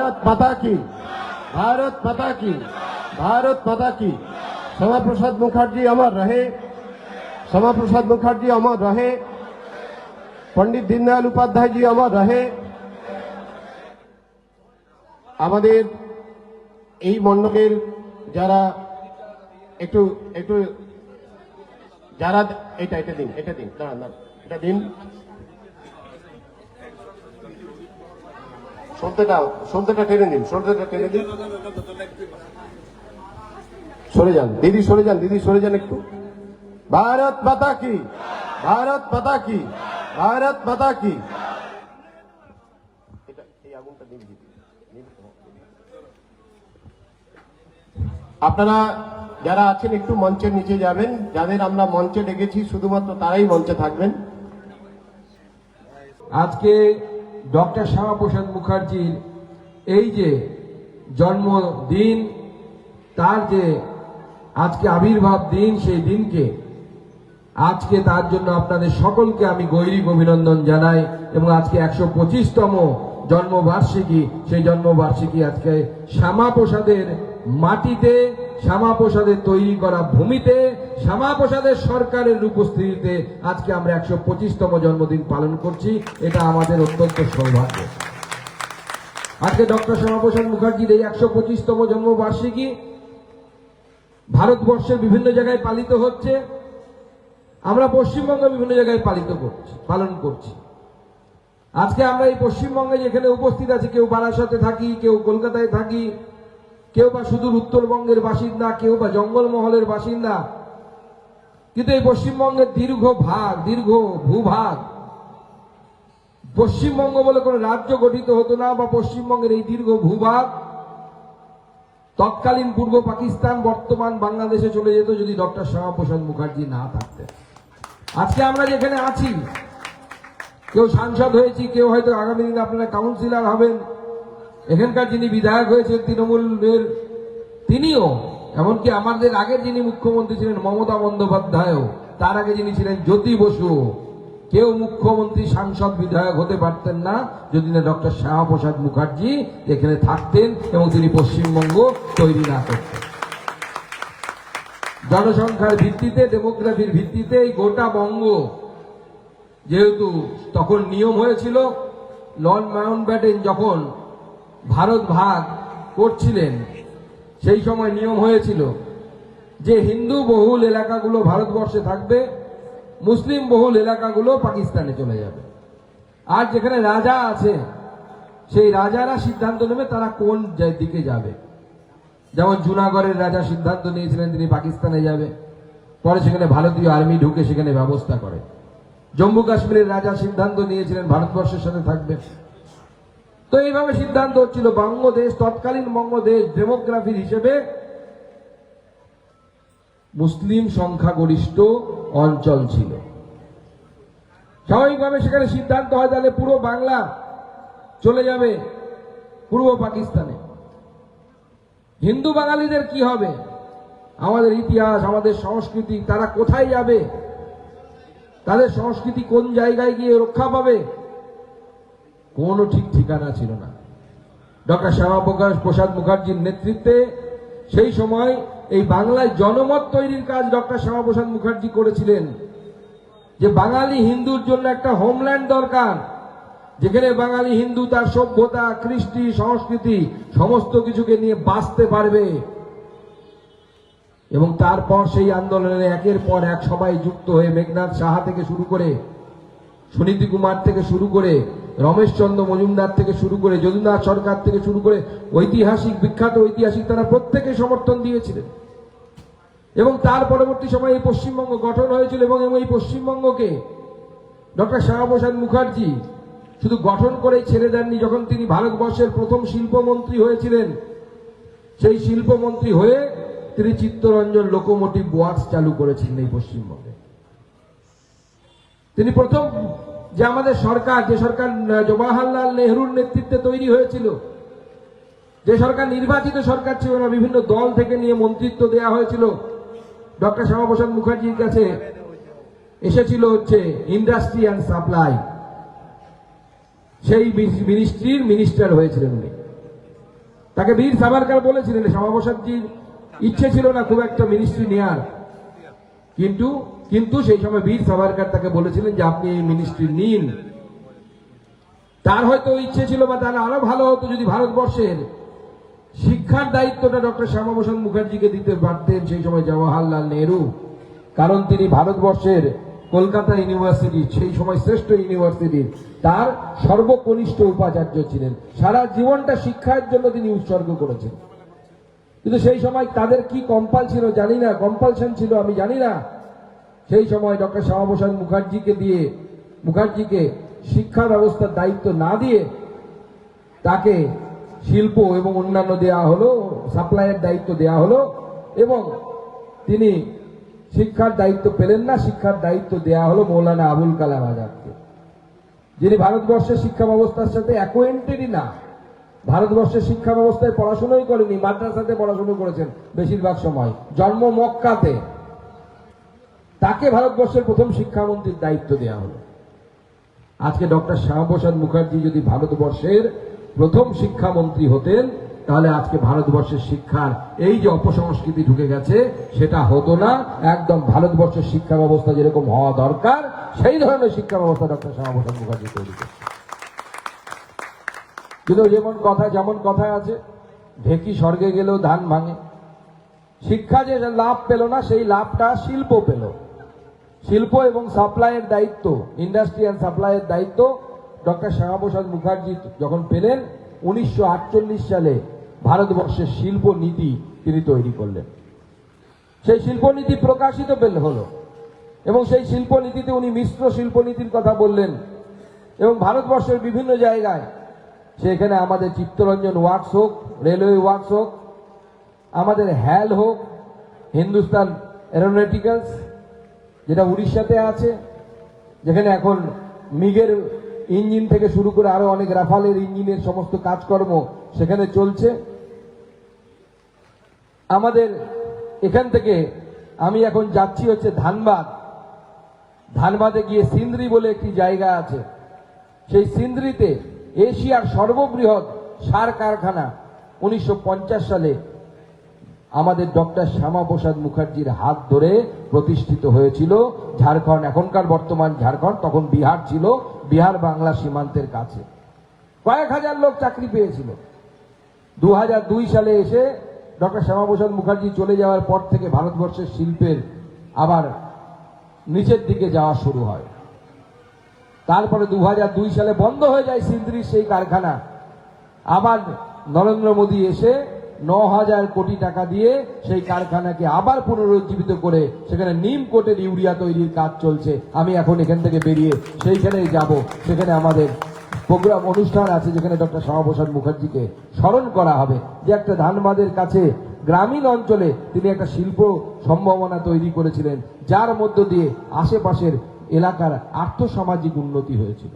भारत माता की, भारत माता की, भारत माता की। श्यामा प्रसाद मुखार्जी अमर रहे, श्यामा प्रसाद मुखार्जी अमर रहे, पंडित दीनदयाल उपाध्याय जी अमर रहे। আমাদের এই মণ্ডপের যারা একটু একটু যারা এটা দিন এটা দিন সলতেটা টেনে দিন, সলতেটা টেনে দিন। সরে যান দিদি, সরে যান দিদি, সরে যান একটু। भारत माता की, भारत माता की, भारत माता की। আপনারা যারা আছেন একটু মঞ্চের নিচে যাবেন, যাদের আমরা মঞ্চে ডেকেছি শুধুমাত্র তারাই মঞ্চে থাকবেন। আজকে ডক্টর শ্যামাপ্রসাদ মুখার্জির এই যে জন্মদিন, তার যে আজকে আবির্ভাব দিন, সেই দিনকে আজকে তার জন্য আপনাদের সকলকে আমি গৈরিক অভিনন্দন জানাই। এবং আজকে 125তম জন্মবার্ষিকী, সেই জন্মবার্ষিকী আজকে শ্যামাপ্রসাদের মাটিতে, শ্যামাপ্রসাদের তৈরি করা ভূমিতে, শ্যামাপ্রসাদের সরকারের উপস্থিতিতে আজকে আমরা 125তম জন্মদিন পালন করছি। এটা আমাদের অত্যন্ত সৌভাগ্য। আজকে ডক্টর শ্যামাপ্রসাদ মুখার্জির এই 125তম জন্মবার্ষিকী ভারতবর্ষের বিভিন্ন জায়গায় পালিত হচ্ছে। আমরা পশ্চিমবঙ্গে বিভিন্ন জায়গায় পালন করছি। আজকে আমরা এই পশ্চিমবঙ্গে যেখানে উপস্থিত আছি, কেউ বারাসাতে থাকি, কেউ কলকাতায় থাকি, কেউ বা সুদূর উত্তরবঙ্গের বাসিন্দা, কেউ বা জঙ্গলমহলের বাসিন্দা, কিন্তু এই পশ্চিমবঙ্গের দীর্ঘ ভূভাগ, পশ্চিমবঙ্গ বলে কোন রাজ্য গঠিত হতো না, বা পশ্চিমবঙ্গের এই দীর্ঘ ভূভাগ তৎকালীন পূর্ব পাকিস্তান, বর্তমান বাংলাদেশে চলে যেত যদি ডক্টর শ্যামাপ্রসাদ মুখার্জি না থাকতেন। আজকে আমরা যেখানে আছি, কেউ সাংসদ হয়েছি, কেউ হয়তো আগামী দিনে আপনারা কাউন্সিলর হবেন। এখানকার যিনি বিধায়ক হয়েছেন তৃণমূলের, তিনিও, এমনকি আমাদের আগের যিনি মুখ্যমন্ত্রী ছিলেন মমতা বন্দ্যোপাধ্যায়ও, তার আগে যিনি ছিলেন জ্যোতি বসু, কেউ মুখ্যমন্ত্রী, সাংসদ, বিধায়ক হতে পারতেন না যদি না ডক্টর শ্যামাপ্রসাদ মুখার্জি এখানে থাকতেন এবং তিনি পশ্চিমবঙ্গ তৈরি না করতেন। জনসংখ্যার ভিত্তিতে, ডেমোগ্রাফির ভিত্তিতে এই গোটা বঙ্গ, যেহেতু তখন নিয়ম হয়েছিল, লর্ড মাউন্টব্যাটেন যখন ভারত ভাগ করছিলেন সেই সময় নিয়ম হয়েছিল যে হিন্দু বহুল এলাকাগুলো ভারতবর্ষে থাকবে, মুসলিম বহুল এলাকাগুলো পাকিস্তানে চলে যাবে। আর যেখানে রাজা আছে সেই রাজারা সিদ্ধান্ত নেবে তারা কোন দিকে যাবে। যেমন জুনাগড়ের রাজা সিদ্ধান্ত নিয়েছিলেন তিনি পাকিস্তানে যাবে, পরে সেখানে ভারতীয় আর্মি ঢুকে সেখানে ব্যবস্থা করে। জম্মু কাশ্মীরের রাজা সিদ্ধান্ত নিয়েছিলেন ভারতবর্ষের সাথে থাকবে। তো এইভাবে সিদ্ধান্ত হচ্ছিল। বঙ্গদেশ, তৎকালীন বঙ্গদেশ ডেমোগ্রাফির হিসেবে মুসলিম সংখ্যাগরিষ্ঠ অঞ্চল ছিল। স্বাভাবিকভাবে সেখানে সিদ্ধান্ত হয় তাহলে পুরো বাংলা চলে যাবে পূর্ব পাকিস্তানে। হিন্দু বাঙালিদের কি হবে? আমাদের ইতিহাস, আমাদের সংস্কৃতি, তারা কোথায় যাবে? তাদের সংস্কৃতি কোন জায়গায় গিয়ে রক্ষা পাবে? কোনো ঠিক ঠিকানা ছিল না। ডক্টর শ্যামাপ্রসাদ মুখার্জির নেতৃত্বে সেই সময় এই বাংলায় জনমত তৈরির কাজ ডক্টর শ্যামাপ্রসাদ মুখার্জি করেছিলেন, যে বাঙালি হিন্দুর জন্য একটা হোমল্যান্ড দরকার, যেখানে বাঙালি হিন্দু তার সভ্যতা, কৃষ্টি, সংস্কৃতি সমস্ত কিছুকে নিয়ে বাঁচতে পারবে। এবং তারপর সেই আন্দোলনে একের পর এক সবাই যুক্ত হয়ে মেঘনাথ সাহা থেকে শুরু করে, সুনীতি কুমার থেকে শুরু করে, রমেশচন্দ্র মজুমদার থেকে শুরু করে, যদুনাথ সরকার থেকে শুরু করে বিখ্যাত ঐতিহাসিক তারা প্রত্যেকে সমর্থন দিয়েছিলেন। এবং তার পরবর্তী সময়ে এই পশ্চিমবঙ্গ গঠন হয়েছিল। এবং এই পশ্চিমবঙ্গকে ডক্টর শ্যামাপ্রসাদ মুখার্জি শুধু গঠন করেই ছেড়ে দেননি। যখন তিনি ভারতবর্ষের প্রথম শিল্পমন্ত্রী হয়েছিলেন, সেই শিল্পমন্ত্রী হয়ে তিনি চিত্তরঞ্জন লোকোমোটিভ ওয়ার্কস চালু করেছিলেন এই পশ্চিমবঙ্গে। তিনি প্রথম যে আমাদের সরকার, যে সরকার জওয়াহরলাল নেহরুর নেতৃত্বে তৈরি হয়েছিল, যে সরকার নির্বাচিত সরকার ছিল না, বিভিন্ন দল থেকে নিয়ে মন্ত্রিত্ব দেওয়া হয়েছিল, ডক্টর শ্যামাপ্রসাদ মুখার্জির কাছে এসেছিল হচ্ছে ইন্ডাস্ট্রি অ্যান্ড সাপ্লাই, সেই মিনিস্ট্রির মিনিস্টার হয়েছিলেন উনি। তাকে বীর সাভারকার বলেছিলেন। শ্যামাপ্রসাদজির ইচ্ছে ছিল না খুব একটা মিনিস্ট্রি নেয়ার, কিন্তু সেই সময় বীর সাভারকার তাকে বলেছিলেন যে আপনি এই মিনিস্ট্রি নিন। তার হয়তো ইচ্ছে ছিল, বা তাহলে আরো ভালো হতো যদি ভারতবর্ষের শিক্ষার দায়িত্বটা ডক্টর শ্যামাপ্রসাদ মুখার্জিকে দিতে পারতেন সেই সময় জওয়াহরলাল নেহরু। কারণ তিনি ভারতবর্ষের কলকাতা ইউনিভার্সিটি, সেই সময় শ্রেষ্ঠ ইউনিভার্সিটির তার সর্বকনিষ্ঠ উপাচার্য ছিলেন। সারা জীবনটা শিক্ষার জন্য তিনি উৎসর্গ করেছেন। কিন্তু সেই সময় তাদের কি কম্পালশন ছিল আমি জানি না। সেই সময় ডক্টর শ্যামাপ্রসাদ মুখার্জিকে শিক্ষা ব্যবস্থার দায়িত্ব না দিয়ে তাকে শিল্প এবং অন্যান্য দেয়া হলো, সাপ্লাইয়ের দায়িত্ব দেয়া হলো, এবং তিনি শিক্ষার দায়িত্ব পেলেন না। শিক্ষার দায়িত্ব দেয়া হলো মৌলানা আবুল কালাম আজাদকে, যিনি ভারতবর্ষের শিক্ষা ব্যবস্থার সাথে অ্যাকোয়েন্টেডই না। ভারতবর্ষের শিক্ষা ব্যবস্থায় পড়াশোনাই করেনি, মাদ্রাসাতে পড়াশোনা করেছেন বেশিরভাগ সময়, জন্ম মক্কাতে। তাকে ভারতবর্ষের প্রথম শিক্ষামন্ত্রীর দায়িত্ব দেওয়া হলো। আজকে ডক্টর শ্যামাপ্রসাদ মুখার্জি যদি ভারতবর্ষের প্রথম শিক্ষামন্ত্রী হতেন, তাহলে আজকে ভারতবর্ষের শিক্ষার এই যে অপসংস্কৃতি ঢুকে গেছে সেটা হতো না। একদম ভারতবর্ষের শিক্ষা ব্যবস্থা যেরকম হওয়া দরকার সেই ধরনের শিক্ষা ব্যবস্থা ডক্টর শ্যামাপ্রসাদ মুখার্জি তৈরি করছে। কিন্তু যেমন কথায় আছে, ঢেকি স্বর্গে গেলেও ধান ভাঙে। শিক্ষা যে লাভ পেল না, সেই লাভটা শিল্প পেল। শিল্প এবং সাপ্লাইয়ের দায়িত্ব, ইন্ডাস্ট্রি অ্যান্ড সাপ্লাইয়ের দায়িত্ব ডক্টর শ্যামাপ্রসাদ মুখার্জি যখন পেলেন, 1948 সালে ভারতবর্ষের শিল্প নীতি তিনি তৈরি করলেন। সেই শিল্পনীতি প্রকাশিত হলো, এবং সেই শিল্পনীতিতে উনি মিশ্র শিল্পনীতির কথা বললেন। এবং ভারতবর্ষের বিভিন্ন জায়গায়, সেখানে আমাদের চিত্তরঞ্জন ওয়ার্কস হোক, রেলওয়ে ওয়ার্কস হোক, আমাদের হ্যাল হোক, হিন্দুস্তান এরোনটিক্যালস যেটা উড়িষ্যাতে আছে, যেখানে এখন মিগের ইঞ্জিন থেকে শুরু করে আরো অনেক রাফালের ইঞ্জিনের সমস্ত কাজকর্ম সেখানে চলছে। আমাদের এখান থেকে আমি এখন যাচ্ছি হচ্ছে ধানবাদে গিয়ে সিন্দ্রি বলে একটি জায়গা আছে। সেই সিন্দ্রিতে এশিয়ার সর্ববৃহৎ সার কারখানা 1950 সালে আমাদের ডক্টর শ্যামাপ্রসাদ মুখার্জির হাত ধরে প্রতিষ্ঠিত হয়েছিল। ঝাড়খণ্ড, এখনকার বর্তমান ঝাড়খণ্ড, তখন বিহার ছিল, বিহার বাংলা সীমান্তের কাছে। কয়েক হাজার লোক চাকরি পেয়েছিল। 2002 সালে এসে ডক্টর শ্যামাপ্রসাদ মুখার্জি চলে যাওয়ার পর থেকে ভারতবর্ষের শিল্পের আবার নিচের দিকে যাওয়া শুরু হয়। তারপরে 2002 সালে বন্ধ হয়ে যায় সিন্দ্রির সেই কারখানা। আবার নরেন্দ্র মোদী এসে 9,000 কোটি টাকা দিয়ে সেই কারখানাকে আবার পুনরুজ্জীবিত করে সেখানে নিম কোটের ইউরিয়া তৈরির কাজ চলছে। আমি এখন এখান থেকে বেরিয়ে সেইখানেই যাব। সেখানে আমাদের প্রোগ্রাম অনুষ্ঠান আছে, যেখানে ডক্টর শ্যামাপ্রসাদ মুখার্জিকে স্মরণ করা হবে, যে একটা ধানবাদের কাছে গ্রামীণ অঞ্চলে তিনি একটা শিল্প সম্ভাবনা তৈরি করেছিলেন, যার মধ্য দিয়ে আশেপাশের এলাকার আর্থসামাজিক উন্নতি হয়েছিল।